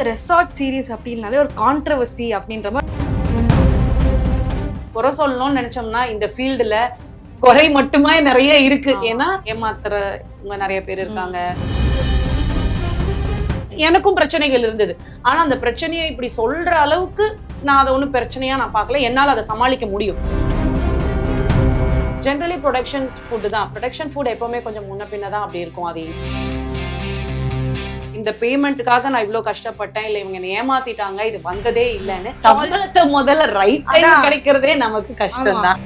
Resort series அப்படின்னாலே ஒரு controversy அப்படின்ற மாதிரி குறை சொல்லணும்னு நினைச்சோம்னா இந்த ஃபீல்டுல குறை மட்டுமே நிறைய இருக்கு. ஏன்னா ஏமாத்துறவங்க நிறைய பேர் இருக்காங்க. எனக்கும் பிரச்சனைகள் இருந்தது. ஆனா அந்த பிரச்சனையை இப்படி சொல்ற அளவுக்கு நான் அதை ஒன்றும் பிரச்சனையா நான் பார்க்கல. என்னால் அதை சமாளிக்க முடியும். ஜென்ரலி ப்ரொடக்ஷன் ஃபுட்டு தான். ப்ரொடக்ஷன் ஃபுட் எப்பவுமே கொஞ்சம் முன்ன பின்ன தான் அப்படி இருக்கும். அது இந்த பேமெண்ட்டுக்காக நான் இவ்வளவு கஷ்டப்பட்டேன், இல்ல இவங்க என்ன ஏமாத்திட்டாங்க, இது வந்ததே இல்லைன்னு சம்பளத்தை முதல்ல ரைட் டைம் கிடைக்கிறதே நமக்கு கஷ்டம் தான்.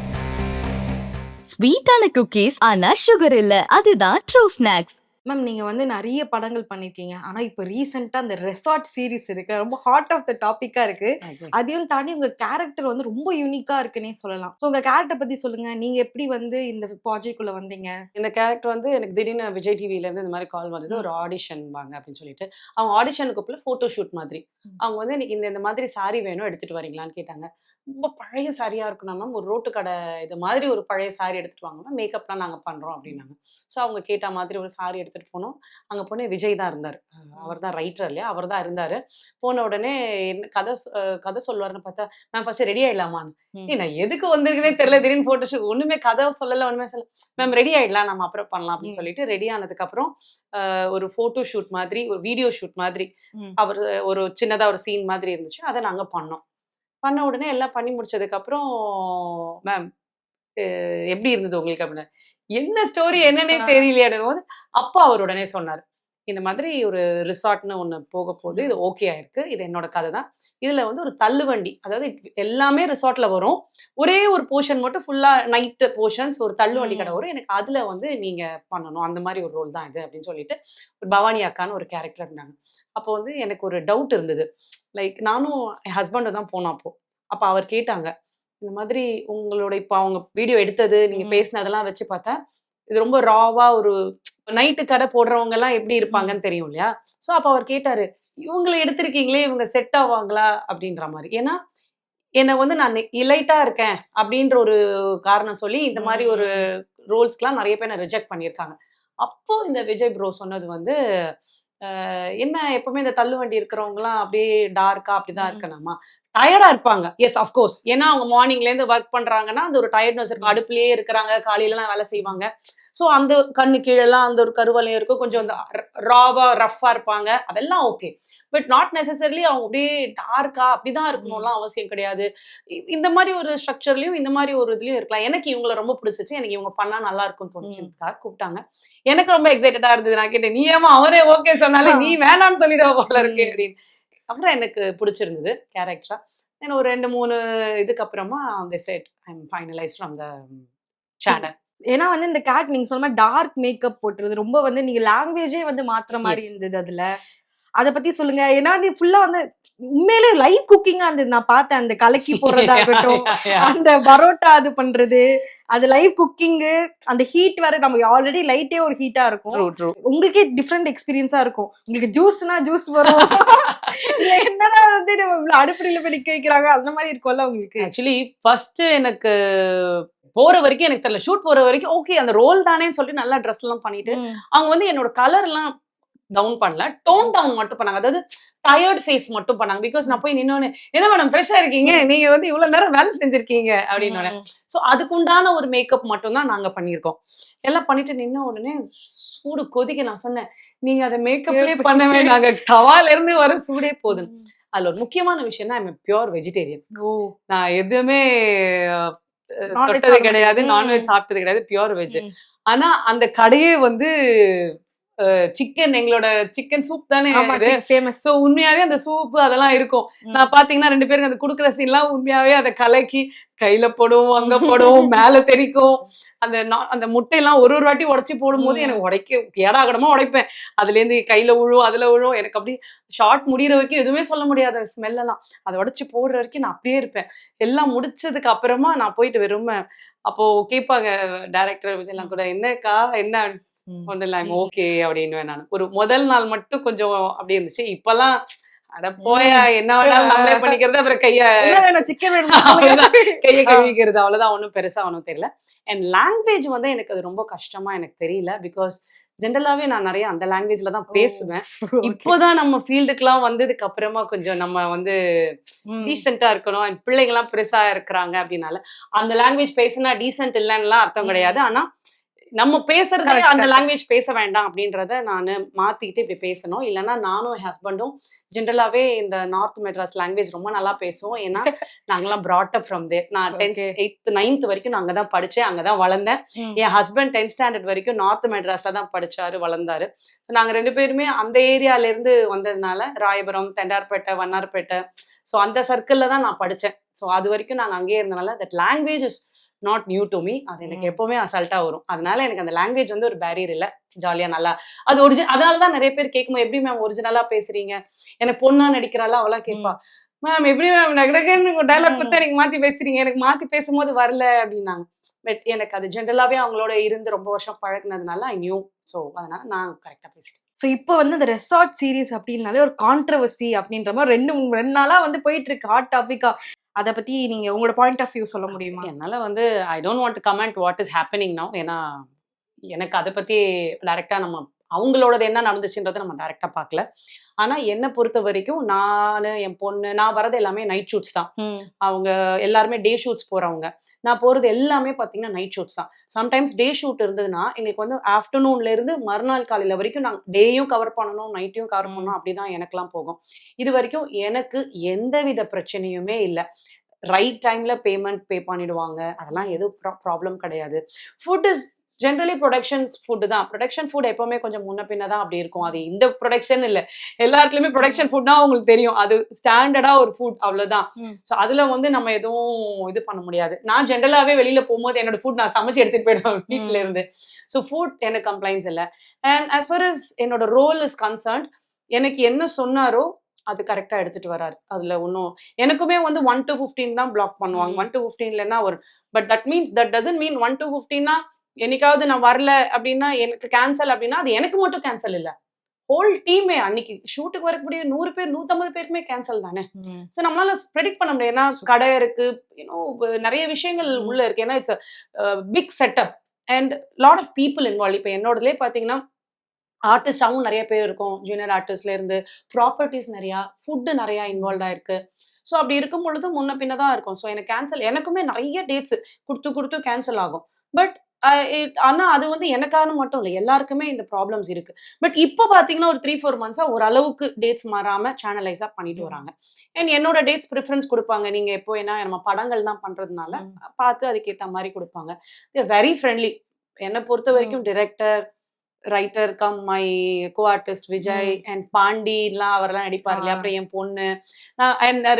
ஸ்வீட்டான குக்கீஸ் ஆனா சுகர் இல்ல, அதுதான் ட்ரூ ஸ்நாக்ஸ். மேம் நீங்க வந்து நிறைய படங்கள் பண்ணிருக்கீங்க. ஆனா இப்போ ரீசெண்டா அந்த ரெசார்ட் சீரிஸ் இருக்கு, ரொம்ப ஹாட் ஆஃப் த டாபிக்கா இருக்கு. அதையும் தாண்டி உங்க கேரக்டர் வந்து ரொம்ப யூனிக்கா இருக்குன்னே சொல்லலாம். ஸோ உங்க கேரக்டர் பத்தி சொல்லுங்க. நீங்க எப்படி வந்து இந்த ப்ராஜெக்ட் குள்ள வந்தீங்க? இந்த கேரக்டர் வந்து எனக்கு திடீர்னு விஜய் டிவில இருந்து இந்த மாதிரி கால் வந்தது, ஒரு ஆடிஷன் வாங்க அப்படின்னு சொல்லிட்டு. அவங்க ஆடிஷனுக்கு அப்புறம் போட்டோ ஷூட் மாதிரி அவங்க வந்து எனக்கு இந்த மாதிரி சாரி வேணும், எடுத்துட்டு வரீங்களான்னு கேட்டாங்க. ரொம்ப பழைய சாரியா இருக்கணும் மேம், ஒரு ரோட்டு கடை இது மாதிரி ஒரு பழைய சாரி எடுத்துட்டு வாங்க மேம், மேக்கப்லாம் நாங்க பண்றோம் அப்படின்னாங்க. ஸோ அவங்க கேட்ட மாதிரி ஒரு சாரி எடுத்துட்டு போனோம். அங்க போனே விஜய் தான் இருந்தார். அவர் தான் ரைட்டர் இல்லையா, அவர் தான் இருந்தாரு. போன உடனே என்ன கதை சொல்லுவாருன்னு பார்த்தா, மேம் ஃபர்ஸ்ட் ரெடி ஆயிடலாமான்னு. நான் எதுக்கு வந்திருக்கேனே தெரியல, திடீர்னு போட்டோ ஷூட், ஒண்ணுமே கதை சொல்லல, ஒண்ணுமே சொல்ல. மேம் ரெடி ஆயிடலாம், நம்ம அப்புறம் பண்ணலாம் அப்படின்னு சொல்லிட்டு ரெடி ஆனதுக்கு அப்புறம் ஒரு போட்டோ ஷூட் மாதிரி, ஒரு வீடியோ ஷூட் மாதிரி, அவர் ஒரு சின்னதா ஒரு சீன் மாதிரி இருந்துச்சு. அதை நாங்க பண்ணோம். பண்ண உடனே எல்லாம் பண்ணி முடிச்சதுக்கு அப்புறம், மேம் எப்படி இருந்தது உங்களுக்கு அப்படின்னு, என்ன ஸ்டோரி என்னன்னே தெரியலையாடும் போது அப்பா அவர் உடனே சொன்னார், இந்த மாதிரி ஒரு ரிசார்ட்னு ஒன்று போக போகுது, இது ஓகே ஆயிருக்கு, இது என்னோட கதை தான். இதுல வந்து ஒரு தள்ளுவண்டி, அதாவது எல்லாமே ரிசார்ட்ல வரும், ஒரே ஒரு போர்ஷன் மட்டும் ஃபுல்லா நைட்டு போர்ஷன்ஸ், ஒரு தள்ளுவண்டி கடை வரும், எனக்கு அதுல வந்து நீங்க பண்ணணும், அந்த மாதிரி ஒரு ரோல் தான் இது அப்படின்னு சொல்லிட்டு ஒரு பவானி அக்கான்னு ஒரு கேரக்டர் இருந்தாங்க. அப்போ வந்து எனக்கு ஒரு டவுட் இருந்தது. லைக் நானும் என் ஹஸ்பண்டும் தான் போனோம். அப்போ அவர் கேட்டாங்க, இந்த மாதிரி உங்களோட இப்போ அவங்க வீடியோ எடுத்தது, நீங்க பேசினதெல்லாம் வச்சு பார்த்தா இது ரொம்ப ராவா, ஒரு நைட்டு கடை போடுறவங்க எல்லாம் எப்படி இருப்பாங்கன்னு தெரியும் இல்லையா. ஸோ அப்போ அவர் கேட்டாரு, இவங்களை எடுத்திருக்கீங்களே, இவங்க செட் ஆவாங்களா அப்படின்ற மாதிரி. ஏன்னா என்னை வந்து நான் இலைட்டா இருக்கேன் அப்படின்ற ஒரு காரணம் சொல்லி இந்த மாதிரி ஒரு ரோல்ஸ்க்கெல்லாம் நிறைய பேர் நான் ரிஜெக்ட் பண்ணியிருக்காங்க. அப்போ இந்த விஜய் ப்ரோ சொன்னது வந்து, என்ன எப்பவுமே இந்த தள்ளுவண்டி இருக்கிறவங்கலாம் அப்படியே டார்க்கா அப்படிதான் இருக்கணுமா, டயர்டா இருப்பாங்க. எஸ் அஃப்கோர்ஸ், ஏன்னா அவங்க மார்னிங்ல இருந்து ஒர்க் பண்றாங்கன்னா அந்த ஒரு டயர்ட்னஸ் இருக்கும். அடுப்புலயே இருக்கிறாங்க, காலையிலலாம் வேலை செய்வாங்க. ஸோ அந்த கண்ணு கீழெல்லாம் அந்த ஒரு கருவலையும் இருக்கும், கொஞ்சம் அந்த ராவா ரஃபா இருப்பாங்க, அதெல்லாம் ஓகே. பட் நாட் நெசசரிலி அவங்க அப்படியே டார்க்கா அப்படிதான் இருக்கணும்லாம் அவசியம் கிடையாது. இந்த மாதிரி ஒரு ஸ்ட்ரக்சர்லயும் இந்த மாதிரி ஒரு இதுலயும் இருக்கலாம். எனக்கு இவங்களை ரொம்ப பிடிச்சிச்சு, எனக்கு இவங்க பண்ணா நல்லா இருக்கும்னு தோணுச்சுக்காக கூப்பிட்டாங்க. எனக்கு ரொம்ப எக்ஸைட்டடா இருந்தது. நான் கேட்டேன், நீ ஏமா அவரே ஓகே சொன்னாலே நீ வேணாம்னு சொல்லிடுவ போல இருக்கு அப்படின்னு. அப்புறம் எனக்கு பிடிச்சிருந்தது கேரக்டரா. ஏன்னா ஒரு 2-3 இதுக்கு அப்புறமா அந்த set I am finalised from the channel. ஏன்னா வந்து இந்த கேரக்டர் நீங்க சொன்ன மாதிரி டார்க் மேக்கப் போட்டுருது, ரொம்ப வந்து நீங்க லாங்குவேஜே வந்து மாத்துற மாதிரி இருந்தது அதுல. அதை பத்தி சொல்லுங்க. ஏன்னா அது ஃபுல்லா வந்து உண்மையிலே லைவ் குக்கிங்கா இருந்தது. நான் பார்த்தேன், அந்த கலக்கி போடுறதா இருக்கட்டும், அந்த பரோட்டா அது பண்றது, அது லைவ் குக்கிங்கு, அந்த ஹீட் வேற, நம்ம ஆல்ரெடி லைட்டே ஒரு ஹீட்டா இருக்கும். உங்களுக்கே டிஃப்ரெண்ட் எக்ஸ்பீரியன்ஸா இருக்கும். உங்களுக்கு ஜூஸ்னா ஜூஸ் வரும், என்னடா வந்து அடுப்படியில போய் நிக்க வைக்கிறாங்க, அந்த மாதிரி இருக்கும்ல உங்களுக்கு. ஆக்சுவலி ஃபர்ஸ்ட் எனக்கு போற வரைக்கும் எனக்கு தெரியல, ஷூட் போற வரைக்கும் ஓகே அந்த ரோல் தானேன்னு சொல்லிட்டு நல்லா ட்ரெஸ் எல்லாம் பண்ணிட்டு அவங்க வந்து என்னோட கலர் எல்லாம் டவுன் பண்ணல, டோன் டவுன் மட்டும் பண்ணாங்க. அதாவது டயர்ட் ஃபேஸ் மட்டும் பண்ணாங்க. பிகாஸ் நான் போய் நின்னோன்னு, என்ன மேடம் ஃப்ரெஷ்ஷா இருக்கீங்க, நீங்க வந்து இவ்வளவு நேரம் வேலை செஞ்சிருக்கீங்க அப்படின்னு. ஸோ அதுக்குண்டான ஒரு மேக்கப் மட்டும் தான் நாங்க பண்ணியிருக்கோம். எல்லாம் பண்ணிட்டு நின்ன உடனே சூடு கொதிக்க. நான் சொன்னேன், நீங்க அதை மேக்கப்லேயே பண்ணவே, நாங்க தவால இருந்து வர சூடே போதும். அதுல ஒரு முக்கியமான விஷயம்னா, ஐ எம் பியூர் வெஜிடேரியன். நான் எதுவுமே தொட்டது கிடையாது, நான்வெஜ் சாப்பிட்டது கிடையாது, பியூர் வெஜ். ஆனா அந்த கடையே வந்து சிக்கன், எங்களோட சிக்கன் சூப் தானே ஃபேமஸ். ஸோ உண்மையாவே அந்த சூப் அதெல்லாம் இருக்கும். நான் பாத்தீங்கன்னா 2 பேருக்கு அந்த குடுக்குற சீன்லாம் உண்மையாவே அதை கலக்கி கையில போடுவோம், அங்க போடுவோம், மேல தெரிக்கும். அந்த முட்டையெல்லாம் ஒரு வாட்டி உடைச்சி போடும் போது எனக்கு உடைக்க ஏடாகடமா உடைப்பேன். அதுல இருந்து கையில விழுவும், அதுல விழுவும். எனக்கு அப்படி ஷார்ட் முடிகிற வரைக்கும் எதுவுமே சொல்ல முடியாது. அந்த ஸ்மெல் எல்லாம் அதை உடைச்சு போடுற வரைக்கும் நான் அப்படியே இருப்பேன். எல்லாம் முடிச்சதுக்கு அப்புறமா நான் போயிட்டு வெறும் அப்போ கேட்பாங்க டைரக்டர் எல்லாம் கூட, என்னக்கா என்ன ஒன்றும் இல்லை ஓகே அப்படின்னு. நான் ஒரு முதல் நாள் மட்டும் கொஞ்சம் அப்படி இருந்துச்சு. இப்பெல்லாம் அட போயா, என்ன வேணாலும் நம்மளே பண்ணிக்கிறது, அப்புறம் என்ன வேணும், சிக்கன் வேணும், அவ்வளவுதான், கையை கழுவிக்கிறது, அவ்வளவுதான். ஒன்றும் பெருசா ஒன்றும் தெரியல. அண்ட் லாங்குவேஜ் வந்து எனக்கு அது ரொம்ப கஷ்டமா எனக்கு தெரியல. பிகாஸ் ஜென்ரலாவே நான் நிறைய அந்த லாங்குவேஜ்ல தான் பேசுவேன். இப்போதான் நம்ம ஃபீல்டுக்குலாம் வந்ததுக்கு அப்புறமா கொஞ்சம் நம்ம வந்து டீசென்ட்டா இருக்கணும், அண்ட் பிள்ளைங்கலாம் பெருசா இருக்கிறாங்க அப்படின்னால அந்த லாங்குவேஜ் பேசினா டீசென்ட் இல்லைன்னுலாம் அர்த்தம் கிடையாது. ஆனா நம்ம பேசுறதே அந்த லாங்குவேஜ் பேச வேண்டாம் அப்படின்றத நான் மாத்திக்கிட்டு இப்படி பேசணும். இல்லைன்னா நானும் என் ஹஸ்பண்டும் ஜென்ரலாவே இந்த நார்த் மெட்ராஸ் லாங்குவேஜ் ரொம்ப நல்லா பேசுவோம். ஏன்னா நாங்கெல்லாம் brought up from there. நான் 10th 8th 9th வரைக்கும் நான் அங்கதான் படிச்சேன், அங்கதான் வளர்ந்தேன். என் ஹஸ்பண்ட் 10th ஸ்டாண்டர்ட் வரைக்கும் நார்த் மெட்ராஸ்ல தான் படிச்சாரு, வளர்ந்தாரு. ஸோ நாங்க 2 பேருமே அந்த ஏரியால இருந்து வந்ததுனால ராயபுரம், தெண்டார்பேட்டை, வண்ணார்பேட்டை, ஸோ அந்த சர்க்கிள்ல தான் நான் படிச்சேன். ஸோ அது வரைக்கும் நாங்க அங்கேயே இருந்தனால that language is not new to me. அது எனக்கு எப்பவுமே அசால்ட்டா வரும். அதனால எனக்கு அந்த லாங்குவேஜ் வந்து ஒரு பேரியர் இல்லை. ஜாலியா நல்லா அது அதனாலதான் நிறைய பேர் கேட்கும்போது எப்படி மேம் ஒரிஜினலா பேசுறீங்க, எனக்கு பொண்ணா நடிக்கிறாளா அவளா கேட்பா, மேம் எப்படி மேம் நகடகன்னு டைலாக் கொடுத்தா எனக்கு மாத்தி பேசுறீங்க, எனக்கு மாத்தி பேசும்போது வரல அப்படின்னாங்க. பட் எனக்கு அது ஜென்ரலாவே அவங்களோட இருந்து ரொம்ப வருஷம் பழகினதுனால ஐ நியூ. ஸோ அதனால நான் கரெக்டா பேசிட்டேன். ஸோ இப்போ வந்து இந்த ரெசார்ட் சீரீஸ் அப்படின்னாலே ஒரு கான்ட்ரவர்சி அப்படின்ற மாதிரி ரெண்டு நாளா வந்து போயிட்டு இருக்கு ஹாட் டாபிக்கா. அதை பத்தி நீங்க உங்களோட பாயிண்ட் ஆஃப் வியூ சொல்ல முடியுமா? என்னால வந்து I don't want to comment what is happening now. ஏன்னா எனக்கு அதை பத்தி டைரக்டா நம்ம அவங்களோடது என்ன நடந்துச்சுன்றதை நம்ம டைரக்டா பார்க்கல. ஆனா என்னை பொறுத்த வரைக்கும் நான் என் பொண்ணு நான் வரது எல்லாமே நைட் ஷூட்ஸ் தான். அவங்க எல்லாருமே டே ஷூட்ஸ் போறவங்க. நான் போறது எல்லாமே பாத்தீங்கன்னா நைட் ஷூட்ஸ் தான். சம்டைம்ஸ் டே ஷூட் இருந்ததுன்னா எங்களுக்கு வந்து ஆஃப்டர்நூன்ல இருந்து மறுநாள் காலையில வரைக்கும் நாங்கள் டேயும் கவர் பண்ணணும், நைட்டையும் கவர் பண்ணணும், அப்படிதான் எனக்குலாம் போகும். இது வரைக்கும் எனக்கு எந்தவித பிரச்சனையுமே இல்லை. ரைட் டைம்ல பேமெண்ட் பே பண்ணிடுவாங்க, அதெல்லாம் எதுவும் ப்ராப்ளம் கிடையாது. Food is generally production food தான். ப்ரொடக்ஷன் ஃபுட் எப்பவுமே கொஞ்சம் முன்ன பின்ன தான் அப்படி இருக்கும். அது இந்த ப்ரொடக்ஷன் இல்லை, எல்லா இடத்துலையுமே ப்ரொடக்ஷன் ஃபுட்னா உங்களுக்கு தெரியும், அது ஸ்டாண்டர்டா ஒரு ஃபுட், அவ்வளவுதான். ஸோ அதுல வந்து நம்ம எதுவும் இது பண்ண முடியாது. நான் ஜென்ரலாவே வெளியில போகும்போது என்னோட ஃபுட் நான் சமைச்சு எடுத்துட்டு போயிடுவேன் வீட்டுல இருந்து. ஸோ ஃபுட் எனக்கு கம்ப்ளைண்ட்ஸ் இல்லை. அண்ட் as far as என்னோட ரோல் இஸ் கன்சர்ன்ட், எனக்கு என்ன சொன்னாரோ அது கரெக்டா எடுத்துட்டு வராரு. அதுல ஒன்றும் எனக்குமே வந்து 1 to 15 தான் பிளாக் பண்ணுவாங்க. 1 to 15ல தான் வரும். But that means that doesn't mean 1 to 15னா என்னைக்காவது நான் வரல அப்படின்னா எனக்கு கேன்சல் அப்படின்னா அது எனக்கு மட்டும் கேன்சல் இல்லை, ஹோல் டீமே அன்னைக்கு ஷூட்டுக்கு வரக்கூடிய 100 பேர் 150 பேருக்குமே கேன்சல் தானே. ஸோ நம்மளால ப்ரெடிக்ட் பண்ண முடியாது. ஏன்னா கடை இருக்கு, நிறைய விஷயங்கள் உள்ள இருக்கு. ஏன்னா it's big setup and lot of people involve. இப்போ என்னோடதுலேயே பார்த்தீங்கன்னா ஆர்டிஸ்டாகவும் நிறைய பேர் இருக்கும், ஜூனியர் ஆர்டிஸ்ட்ல இருந்து ப்ராப்பர்ட்டிஸ் நிறையா, ஃபுட்டு நிறையா இன்வால்வ் ஆயிருக்கு. ஸோ அப்படி இருக்கும் பொழுது முன்ன பின்ன தான் இருக்கும். ஸோ எனக்கு கேன்சல் எனக்குமே நிறைய டேட்ஸ் கொடுத்து கேன்சல் ஆகும். பட் ஆனா அது வந்து எனக்கான மட்டும் இல்லை, எல்லாருக்குமே இந்த ப்ராப்ளம்ஸ் இருக்கு. பட் இப்போ பாத்தீங்கன்னா ஒரு 3-4 மந்த்ஸா ஓரளவுக்கு டேட்ஸ் மாறாம சேனலைஸா பண்ணிட்டு வராங்க. அண்ட் என்னோட டேட்ஸ் ப்ரிஃபரன்ஸ் கொடுப்பாங்க. நீங்க எப்போ ஏன்னா நம்ம படங்கள் தான் பண்றதுனால பார்த்து அதுக்கேற்ற மாதிரி கொடுப்பாங்க. Very friendly. என்னை பொறுத்த வரைக்கும் director, writer cum my co artist Vijay and பாண்டிலாம் அவரெல்லாம் நடிப்பாரு இல்லையா. அப்புறம் என் பொண்ணு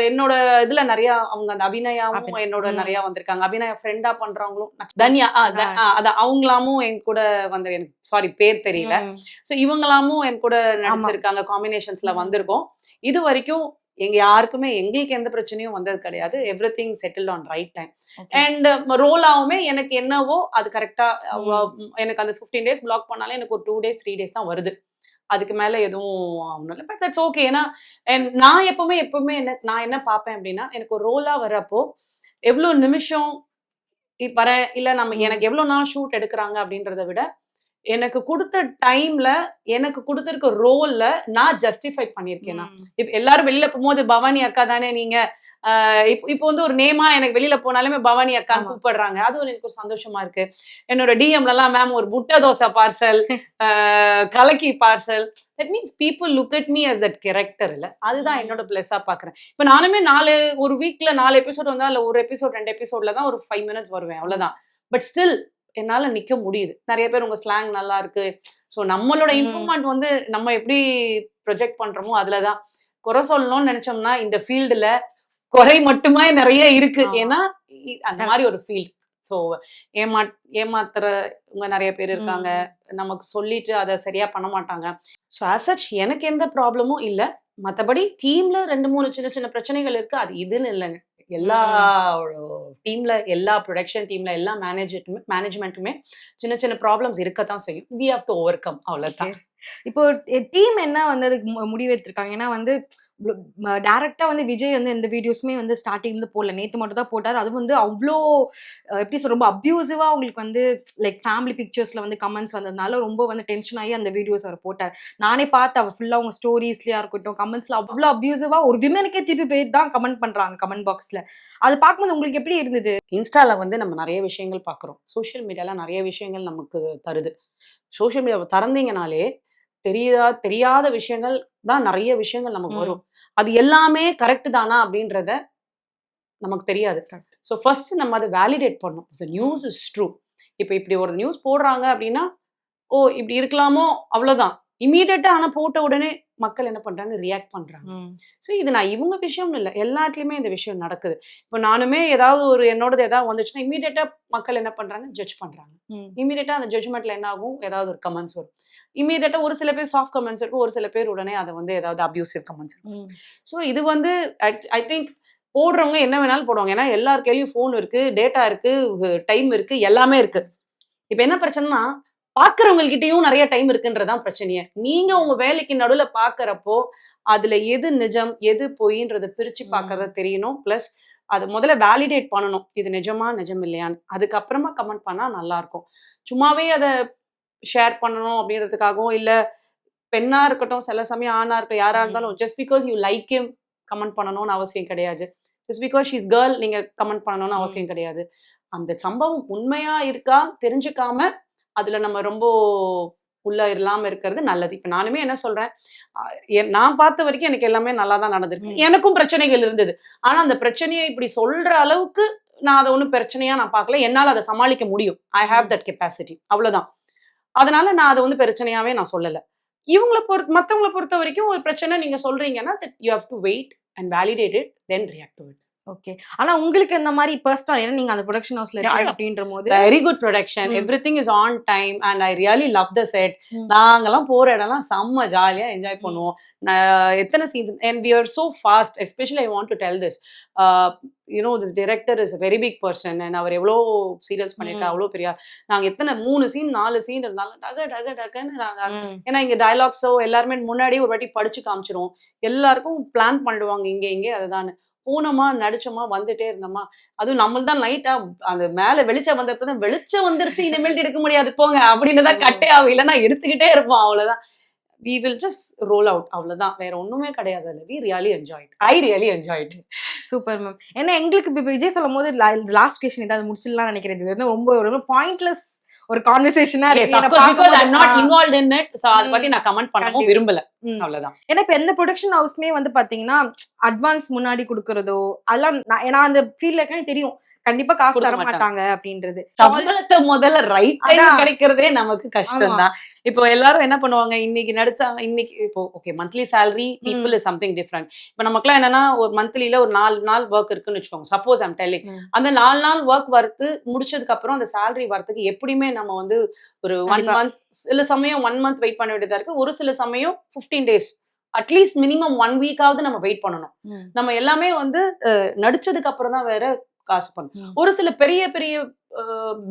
என்னோட இதுல நிறைய அவங்க அந்த அபிநயாவும் என்னோட நிறைய வந்திருக்காங்க. அபிநயா ஃப்ரெண்டா பண்றவங்களும் தன்யா அதான் அவங்களாமும் என் கூட வந்து எனக்கு சாரி பேர் தெரியல. ஸோ இவங்களாமும் என் கூட நடிச்சிருக்காங்க, காம்பினேஷன்ஸ்ல வந்திருக்கோம். இது வரைக்கும் எங்க யாருக்குமே எங்களுக்கு எந்த பிரச்சனையும் வந்தது கிடையாது. Everything settle on right time. And ரோலாவுமே எனக்கு என்னவோ அது கரெக்டா எனக்கு அந்த 15 days பிளாக் பண்ணாலே எனக்கு ஒரு 2 days 3 days தான் வருது. அதுக்கு மேல எதுவும் இல்லை. But that's okay. ஏன்னா நான் எப்பவுமே நான் என்ன பார்ப்பேன் அப்படின்னா எனக்கு ஒரு ரோலா வர்றப்போ எவ்வளோ நிமிஷம் வரேன் இல்லை நம்ம எனக்கு எவ்வளோ நாள் ஷூட் எடுக்கிறாங்க அப்படின்றத விட எனக்கு கொடுத்த டைம்ல எனக்கு கொடுத்துருக்க ரோல்ல நான் ஜஸ்டிஃபை பண்ணியிருக்கேன்னா. இப்ப எல்லாரும் வெளியில போகும்போது பவானி அக்கா தானே நீங்க, இப்போ வந்து ஒரு நேமா எனக்கு வெளியில போனாலுமே பவானி அக்கான்னு கூப்பிடுறாங்க. அது ஒரு எனக்கு ஒரு சந்தோஷமா இருக்கு. என்னோட டிஎம்ல எல்லாம் மேம் ஒரு முட்டை தோசை பார்சல், கலக்கி parcel, that means people look at me as that character. இல்ல அதுதான் என்னோட பிளஸ்ஸா பாக்குறேன். இப்ப நானுமே ஒரு வீக்ல 4 எபிசோட் வந்தா இல்ல ஒரு எபிசோட் 2 எபிசோட்ல தான் ஒரு 5 minutes வருவேன், அவ்வளவுதான். பட் ஸ்டில் என்னால நிக்க முடியுது. நிறைய பேர் உங்க ஸ்லாங் நல்லா இருக்கு. ஸோ நம்மளோட இம்ப்ரூவ்மெண்ட் வந்து நம்ம எப்படி ப்ரொஜெக்ட் பண்றோமோ அதுலதான். குறை சொல்லணும்னு நினைச்சோம்னா இந்த ஃபீல்டுல குறை மட்டுமே நிறைய இருக்கு. ஏன்னா அந்த மாதிரி ஒரு ஃபீல்டு. ஸோ ஏமாத்துறவங்க நிறைய பேர் இருக்காங்க, நமக்கு சொல்லிட்டு அதை சரியா பண்ண மாட்டாங்க. ஸோ ஆஸ் சச் எனக்கு எந்த ப்ராப்ளமும் இல்லை. மற்றபடி டீம்ல 2-3 சின்ன சின்ன பிரச்சனைகள் இருக்கு. அது இதுன்னு இல்லைங்க, எல்லா டீம்ல எல்லா ப்ரொடக்ஷன் டீம்ல எல்லா மேனேஜ்மெண்ட்டுமே சின்ன சின்ன ப்ராப்ளம்ஸ் இருக்கத்தான் செய்யும். We have to overcome, அவ்வளவுதான். இப்போ டீம் என்ன வந்து அதுக்கு முடிவெடுத்திருக்காங்க? ஏன்னா வந்து டைரக்டா வந்து விஜய் வந்து எந்த வீடியோஸுமே வந்து ஸ்டார்டிங்ல இருந்து போடல, நேத்து மட்டும் தான் போட்டாரு. அது வந்து அவ்வளோ எப்படி சொல்ற, ரொம்ப அப்யூசிவா உங்களுக்கு வந்து லைக் ஃபேமிலி பிக்சர்ஸ்ல வந்து கமெண்ட்ஸ் வந்ததுனால ரொம்ப வந்து டென்ஷன் ஆகி அந்த வீடியோஸ் அவர் போட்டார். நானே பார்த்தேன், அவர் ஃபுல்லா உங்க ஸ்டோரிஸ்லயா இருக்கட்டும் கமெண்ட்ஸ்ல அவ்வளோ அப்யூசிவா ஒரு விமனுக்கே திருப்பி போய் தான் கமெண்ட் பண்றாங்க கமெண்ட் பாக்ஸ்ல. அது பார்க்கும்போது உங்களுக்கு எப்படி இருந்தது? இன்ஸ்டால வந்து நம்ம நிறைய விஷயங்கள் பார்க்குறோம், சோஷியல் மீடியால நிறைய விஷயங்கள் நமக்கு தருது. சோஷியல் மீடியாவை திறந்தீங்கனாலே தெரியாத விஷயங்கள் தான் நிறைய விஷயங்கள் நமக்கு வரும். அது எல்லாமே கரெக்ட் தானா அப்படின்றத நமக்கு தெரியாது. ஸோ ஃபர்ஸ்ட் நம்ம அதை வேலிடேட் பண்ணணும். The news is true. இப்போ இப்படி ஒரு நியூஸ் போடுறாங்க அப்படின்னா, ஓ இப்படி இருக்கலாமோ, அவ்வளோதான். இமீடியட்டா ஆனால் போட்ட உடனே மக்கள் என்ன பண்றாங்க, ரியாக்ட் பண்றாங்க. ஸோ இது நான் இவங்க விஷயம்னு இல்லை, எல்லாத்துலேயுமே இந்த விஷயம் நடக்குது. இப்போ நானுமே ஏதாவது ஒரு என்னோடது ஏதாவது வந்துச்சுன்னா இமீடியட்டா மக்கள் என்ன பண்றாங்க, ஜட்ஜ் பண்றாங்க. இமீடியட்டா அந்த ஜட்ஜ்மெண்ட்ல என்ன ஆகும், ஏதாவது ஒரு கமெண்ட்ஸ் வரும். இமீடியட்டா ஒரு சில பேர் சாஃப்ட் கமெண்ட்ஸ் இருக்கும், ஒரு சில பேர் உடனே அதை வந்து ஏதாவது அப்யூசிவ் கமெண்ட்ஸ் இருக்கும். ஸோ இது வந்து ஐ திங்க் போடுறவங்க என்ன வேணாலும் போடுவாங்க. ஏன்னா எல்லார் கையிலயும் ஃபோன் இருக்கு, டேட்டா இருக்கு, டைம் இருக்கு, எல்லாமே இருக்கு. இப்போ என்ன பிரச்சனைனா, பாக்குறவங்ககிட்டயும் நிறைய டைம் இருக்குன்றதான் பிரச்சனையே. நீங்க உங்க வேலைக்கு நடுவுல பாக்குறப்போ அதுல எது நிஜம் எது பொய்ன்றத பிரிச்சு பாக்குறத தெரியணும். பிளஸ் அது முதல்ல வேலிடேட் பண்ணணும், இது நிஜமா நிஜம் இல்லையான்னு. அதுக்கப்புறமா கமெண்ட் பண்ணா நல்லா இருக்கும். சும்மாவே அதை ஷேர் பண்ணணும் அப்படின்றதுக்காகவும், இல்ல பெண்ணா இருக்கட்டும், சில சமயம் ஆணா இருக்கட்டும், யாரா இருந்தாலும் just because you like him comment பண்ணணும்னு அவசியம் கிடையாது. ஜஸ்ட் பிகாஸ் ஷீஸ் கேர்ள் நீங்க கமெண்ட் பண்ணணும்னு அவசியம் கிடையாது. அந்த சம்பவம் உண்மையா இருக்கா தெரிஞ்சுக்காம அதுல நம்ம ரொம்ப உள்ள இல்லாம இருக்கிறது நல்லது. இப்ப நானுமே என்ன சொல்றேன், நான் பார்த்த வரைக்கும் எனக்கு எல்லாமே நல்லா தான் நடந்திருக்கு. எனக்கும் பிரச்சனைகள் இருந்தது. ஆனா அந்த பிரச்சனையை இப்படி சொல்ற அளவுக்கு நான் அதை ஒன்றும் பிரச்சனையா நான் பார்க்கல. என்னால் அதை சமாளிக்க முடியும். ஐ ஹாவ் தட் கெப்பாசிட்டி, அவ்வளவுதான். அதனால நான் அதை வந்து பிரச்சனையாவே நான் சொல்லல. மற்றவங்களை பொறுத்த வரைக்கும் ஒரு பிரச்சனை நீங்க சொல்றீங்கன்னா you have to wait and validate it, then react to it. Okay. ஆனா உங்களுக்கு இந்த மாதிரி பர்சனல், ஏன்னா நீங்க அந்த ப்ரொடக்ஷன் ஹவுஸ்ல இருக்கீங்க அப்படின்றபோது very good production, everything is on time and I really love the set. நாங்கெல்லாம் போற இடம்லாம் செம்ம ஜாலியா என்ஜாய் பண்ணுவோம். எத்தனை scenes and we are so fast. Especially I want to tell this, you know, this director is a very big person and அவர் எவ்வளோ serials பண்ணிருக்கா, அவ்வளோ பெரிய. நாங்க எத்தனை 3 சீன் 4 சீன் இருந்தாலும் டக்குன்னு நாங்க, ஏன்னா இங்க டயலாக்ஸோ எல்லாருமே முன்னாடியே ஒரு வாட்டி படிச்சு காமிச்சிருவோம். எல்லாருக்கும் பிளான் பண்ணிடுவாங்க இங்கே இங்கே. அதுதான் போனோமா நடிச்சோமா வந்துட்டே இருந்தோமா. அதுவும் நம்மள தான் லைட்டா அந்த மேல வெளிச்சம் வந்தப்பதான் வெளிச்சம் வந்துருச்சு, இனிமேல் எடுக்க முடியாது போங்க அப்படின்னு தான் கட்டே ஆகும், இல்லைன்னா எடுத்துக்கிட்டே இருப்போம். அவ்வளவுதான். we will just roll out, அவ்வளவுதான். வேற ஒண்ணுமே கிடையாது. we really enjoyed. I really enjoyed. Super ma'am. ஏன்னா எங்களுக்கு இப்போ விஜய் சொல்லும் போது லாஸ்ட் கொஸ்டின் இதை முடிச்சிடலாம் நினைக்கிறேன். இது வந்து ரொம்ப பாயிண்ட்லெஸ் ஒரு கான்வர்சேஷனா இருக்கு. because I'm not involved in it, so அத பத்தி நான் கமெண்ட் பண்ணவும் விரும்பல. அவ்வளவுதான். ஏன்னா இப்ப எந்த ப்ரொடக்ஷன் ஹவுஸ்மே வந்து பாத்தீங்கன்னா அட்வான்ஸ் முன்னாடி கொடுக்கறதோ அதெல்லாம் நான் அந்த ஃபீல்ட்ல இருக்கேன் தெரியும், கண்டிப்பா காசு தர மாட்டாங்க அப்படின்றது. சம்பளத்தை முதல்ல ரைட் டைம் கிடைக்கிறதே நமக்கு கஷ்டம் தான். இப்போ எல்லாரும் என்ன பண்ணுவாங்க, இன்னைக்கு நடிச்சா இன்னைக்கு இப்போ okay monthly salary people is something different. இப்போ நமக்குலாம் என்னன்னா ஒரு மந்த்லில ஒரு 4 நாள் ஒர்க் இருக்குன்னு வச்சுக்கோங்க. சப்போஸ் ஐம் டெல்லிங், அந்த 4 நாள் ஒர்க் வரது முடிச்சதுக்கு அப்புறம் அந்த சேலரி வரதுக்கு எப்படியுமே நம்ம வந்து ஒரு 1 மந்த், சில சமயம் 1 மந்த் வெயிட் பண்ண வேண்டியதா இருக்கு. ஒரு சில சமயம் 15 days, அட்லீஸ்ட் மினிமம் 1 வீக்காவது நம்ம வெயிட் பண்ணணும். நம்ம எல்லாமே வந்து நடிச்சதுக்கு அப்புறம் தான் வேற காசு பண்ணும். ஒரு சில பெரிய பெரிய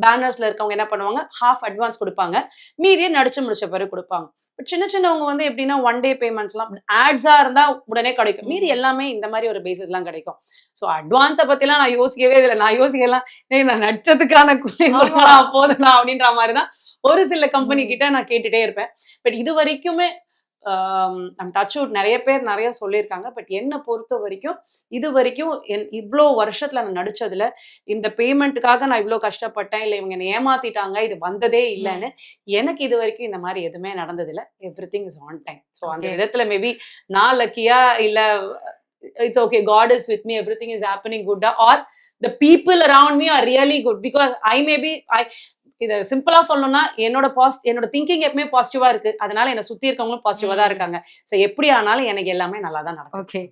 பேனர்ஸ்ல இருக்கவங்க என்ன பண்ணுவாங்க, ஹாஃப் அட்வான்ஸ் கொடுப்பாங்க, மீதியே நடிச்சு முடிச்ச பிறகு கொடுப்பாங்க. சின்ன சின்னவங்க வந்து எப்படின்னா 1 day பேமெண்ட்ஸ் எல்லாம் ஆட்ஸா இருந்தா உடனே கிடைக்கும். மீதி எல்லாமே இந்த மாதிரி ஒரு பேசிஸ் எல்லாம் கிடைக்கும். ஸோ அட்வான்ஸை பத்தி எல்லாம் நான் யோசிக்கவே இல்லை. நான் யோசிக்கலாம் நான் நடிச்சதுக்கான போதுனா அப்படின்ற மாதிரிதான் ஒரு சில கம்பெனி கிட்ட நான் கேட்டுட்டே இருப்பேன். பட் இது வரைக்குமே டச் அவுட் நிறைய பேர் நிறைய சொல்லியிருக்காங்க. பட் என்னை பொறுத்த வரைக்கும் இது வரைக்கும் இவ்வளோ வருஷத்துல நான் நடிச்சதுல இந்த பேமெண்ட்டுக்காக நான் இவ்வளோ கஷ்டப்பட்டேன், இல்லை இவங்க என்னை ஏமாத்திட்டாங்க, இது வந்ததே இல்லைன்னு எனக்கு இது வரைக்கும் இந்த மாதிரி எதுவுமே நடந்ததில்லை. Everything is on time. So அந்த விதத்துல மேபி நான் லக்கியா இல்லை it's okay, God is with me, everything is happening குட்டா, are the people around me are really good. Because இதை சிம்பிளா சொல்லணும்னா என்னோட திங்கிங் எப்பவுமே பாசிட்டிவா இருக்கு. அதனால என்னை சுத்தி இருக்கவங்களும் பாசிட்டிவா தான் இருக்காங்க. ஸோ எப்படி ஆனாலும் எனக்கு எல்லாமே நல்லா தான் நடக்கும். Okay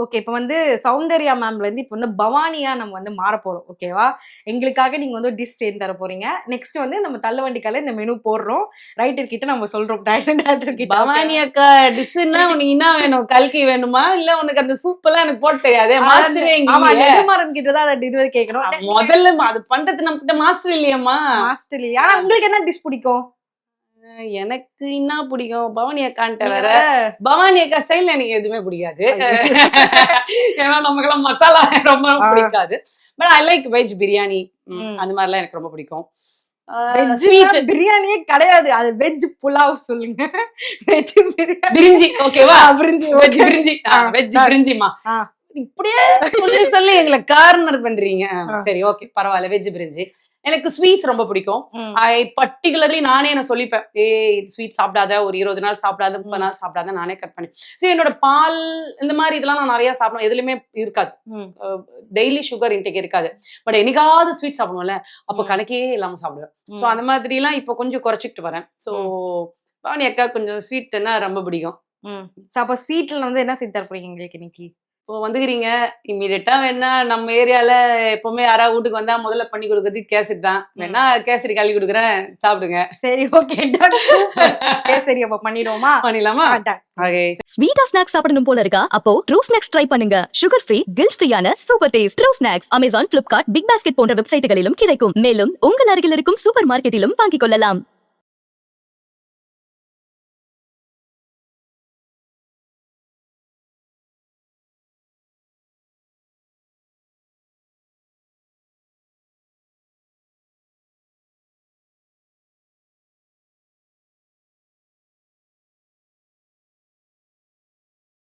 okay. இப்போ வந்து சௌந்தர்யா மேம்ல இருந்து இப்போ வந்து பவானியா நம்ம வந்து மாற போறோம். ஓகேவா, எங்களுக்காக நீங்க வந்து டிஷ் சேர்ந்து தர போறீங்க. நெக்ஸ்ட் வந்து நம்ம தள்ளுவண்டிக்கால இந்த மெனு போடுறோம், ரைட்டர் கிட்ட நம்ம சொல்றோம். டைரக்டர் கிட்ட பவானியாக்கா டிஷ்னா உனக்கு என்ன வேணும், கல்கி வேணுமா, இல்ல உனக்கு அந்த சூப் எல்லாம் எனக்கு போட்டு தெரியாது, மாஸ்டரே நெடுமாறன் கிட்ட தான் அந்த இது கேட்கணும். முதல்ல அது பண்றது நம்ம கிட்ட மாஸ்டர் இல்லையம்மா. மாஸ்டர் இல்லையா? ஆனா உங்களுக்கு என்ன டிஷ் பிடிக்கும்? எனக்கு என்ன பிடிக்கும் பவானி அக்கான்ட்ட வேற பவானி அக்கா ஸ்டைல் எனக்கு எதுவுமே பிடிக்காது. ஏன்னா நமக்கெல்லாம் மசாலா ரொம்ப பிடிக்காது. But I like veg biryani அந்த மாதிரிலாம் எனக்கு ரொம்ப பிடிக்கும். ஸ்வீட் பிரியாணியே கிடையாது, அது வெஜ் புலாவ் சொல்லுங்க. வெஜ் பிரிஞ்சி ஓகேவா? பிரிஞ்சி வெஜ் பிரிஞ்சி வெஜ் பிரிஞ்சிமா இப்படியே சொல்லி எங்களை கார்னர் பண்றீங்க. சரி ஓகே பரவாயில்ல, வெஜ் பிரிஞ்சி. எனக்கு ஸ்வீட்ஸ் ரொம்ப பிடிக்கும். ஐ பர்டிகுலர்லி நானே என்ன சொல்லிப்பேன், ஸ்வீட் சாப்பிடாத, ஒரு 20 நாள் சாப்பிடாத, 30 நாள் சாப்பிடாத, நானே கட் பண்ணி. சரி என்னோட பால் இந்த மாதிரி இதெல்லாம் நான் நிறைய சாப்பிடுவேன், எதுலையுமே இருக்காது, டெய்லி சுகர் இன்டேக் இருக்காது. பட் என்னைக்காவது ஸ்வீட் சாப்பிடுவோம்ல, அப்போ கணக்கே இல்லாம சாப்பிடுவேன். ஸோ அந்த மாதிரி எல்லாம் இப்போ கொஞ்சம் குறைச்சிக்கிட்டு வரேன். ஸோ பவானி அக்கா கொஞ்சம் ஸ்வீட்னா ரொம்ப பிடிக்கும். அப்போ ஸ்வீட்ல வந்து என்ன செஞ்சு தரப்போறீங்க எங்களுக்கு இன்னைக்கு? இப்போ வந்துக்கிறீங்க இம்மீடியட்டா வேணா நம்ம ஏரியால எப்பவுமே யாராவது வீட்டுக்கு வந்தா முதல்ல பண்ணி கொடுக்கறது கேசரி தான். வேணா கேசரி கழுவி கொடுக்குறேன், சாப்பிடுங்க. சரி ஓகே, கேசரி அப்ப பண்ணிடுவோமா? பண்ணிடலாமா? ஓகே. ஸ்வீட்டா ஸ்நாக்ஸ் சாப்பிடணும் போல இருக்கா? அப்போ ட்ரூ ஸ்நாக்ஸ் ட்ரை பண்ணுங்க. சுகர் ஃப்ரீ, கில்ட் ஃப்ரீயான super taste True Snacks Amazon, Flipkart, BigBasket போன்ற வெப்சைட்டுகளிலும் கிடைக்கும். மேலும் உங்கள் அருகில் இருக்கும் சூப்பர் மார்க்கெட்டிலும் வாங்கிக் கொள்ளலாம்.